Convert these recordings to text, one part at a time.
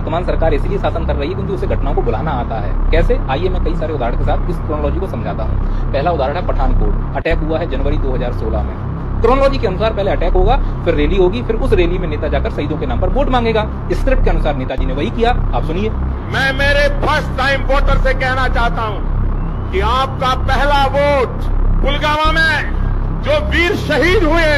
वर्तमान सरकार इसलिए शासन कर रही है क्योंकि उसे घटनाओं को बुलाना आता है। कैसे? आइए मैं कई सारे उदाहरण के साथ इस क्रोनोलॉजी को समझाता हूँ। पहला उदाहरण है पठानकोट। अटैक हुआ है जनवरी 2016 में। क्रोनोलॉजी के अनुसार पहले अटैक होगा, फिर रैली होगी, फिर उस रैली में नेता जाकर शहीदों के नाम पर वोट मांगेगा। स्क्रिप्ट के अनुसार नेताजी ने वही किया। आप सुनिए। मैं मेरे फर्स्ट टाइम वोटर से कहना चाहता हूं कि आपका पहला वोट पुलवामा में जो वीर शहीद हुए,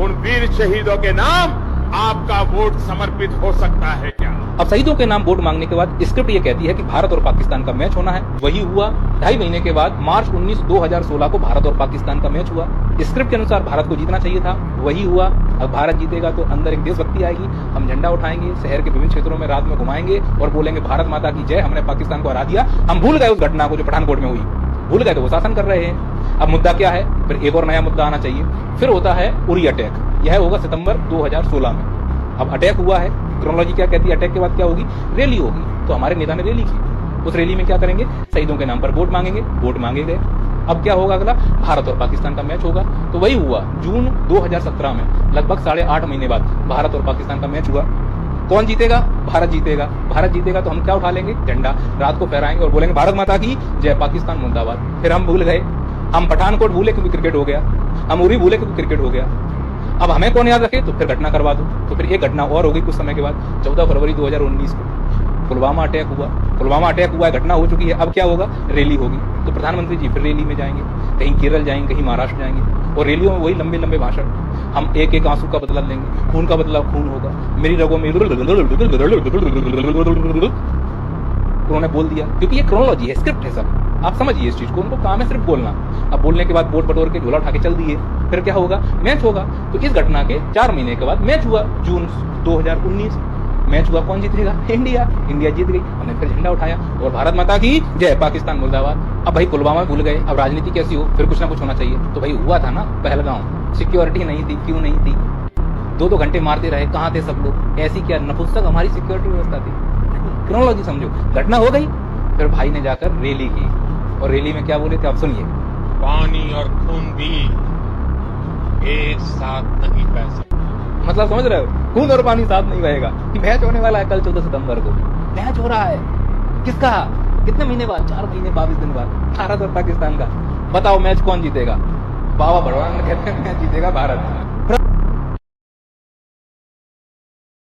उन वीर शहीदों के नाम आपका वोट समर्पित हो सकता है क्या? अब शहीदों के नाम वोट मांगने के बाद स्क्रिप्ट ये कहती है कि भारत और पाकिस्तान का मैच होना है। वही हुआ। 2.5 महीने के बाद मार्च 19, 2016 को भारत और पाकिस्तान का मैच हुआ। स्क्रिप्ट के अनुसार भारत को जीतना चाहिए था, वही हुआ। अब भारत जीतेगा तो अंदर एक देशभक्ति आएगी, हम झंडा उठाएंगे, शहर के विभिन्न क्षेत्रों में रात में घुमाएंगे और बोलेंगे भारत माता की जय, हमने पाकिस्तान को हरा दिया। हम भूल गए उस घटना को जो पठानकोट में हुई, भूल गए, तो वो शासन कर रहे हैं। अब मुद्दा क्या है? फिर एक और नया मुद्दा आना चाहिए। फिर होता है उरी अटैक। यह होगा सितंबर 2016 में। अब अटैक हुआ है। क्रोनोलॉजी क्या कहती है? अटैक के बाद क्या होगी? रैली होगी। तो हमारे नेता ने रैली की। उस रैली में क्या करेंगे? शहीदों के नाम पर वोट मांगेंगे। वोट मांगे गए। अब क्या होगा? अगला भारत और पाकिस्तान का मैच होगा। तो वही हुआ। जून 2017 में लगभग 8.5 महीने बाद भारत और पाकिस्तान का मैच हुआ। कौन जीतेगा? भारत जीतेगा। भारत जीतेगा तो हम क्या उठा लेंगे? झंडा। रात को फहराएंगे और बोलेंगे भारत माता की जय, पाकिस्तान मुर्दाबाद। फिर हम भूल गए। हम पठानकोट भूले क्योंकि क्रिकेट हो गया, हम उरी भूले क्योंकि क्रिकेट हो गया। अब हमें कौन याद रखे? तो फिर घटना करवा दो। तो फिर एक घटना और हो गई कुछ समय के बाद। 14 फरवरी 2019 को पुलवामा अटैक हुआ। पुलवामा अटैक हुआ, घटना हो चुकी है। अब क्या होगा? रैली होगी। तो प्रधानमंत्री जी फिर रैली में जाएंगे, कहीं केरल जाएंगे, कहीं महाराष्ट्र जाएंगे और रैलियों में वही लंबे लंबे भाषण। हम एक एक आंसू का बदला लेंगे, खून का बदला खून होगा। मेरी रगों में उन्होंने बोल दिया, क्योंकि ये क्रोनोलॉजी है, स्क्रिप्ट है सब। आप समझिए इस चीज को। उनको काम है सिर्फ बोलना। अब बोलने के बाद वोट बटोर के झोला उठा के चल दिए। फिर क्या होगा? मैच होगा। तो इस घटना के 4 महीने के बाद मैच हुआ। जून 2019 मैच हुआ। कौन जीतेगा? इंडिया। इंडिया जीत गई। हमने फिर झंडा उठाया और भारत माता की जय, पाकिस्तान मुर्दाबाद। अब भाई पुलवामा भूल गए, अब राजनीति कैसी हो? फिर कुछ ना कुछ होना चाहिए। तो भाई हुआ था ना पहलगांव, सिक्योरिटी नहीं थी। क्यों नहीं थी? 2-2 घंटे मारते रहे। कहाँ थे सब लोग? ऐसी क्या नपुंसक हमारी सिक्योरिटी व्यवस्था थी? क्रोनोलॉजी समझो। घटना हो गई, फिर भाई ने जाकर रैली की और रैली में क्या बोले थे आप सुनिए। पानी और खून भी एक साथ नहीं बह सकते। मतलब समझ रहे हो? खून और पानी साथ नहीं बहेगा। मैच होने वाला है कल 14 सितंबर को। मैच हो रहा है। किसका? कितने महीने बाद? 4 महीने 22 दिन बाद। भारत और पाकिस्तान का। बताओ मैच कौन जीतेगा? बाबा भगवान कहते हैं मैच जीतेगा भारत।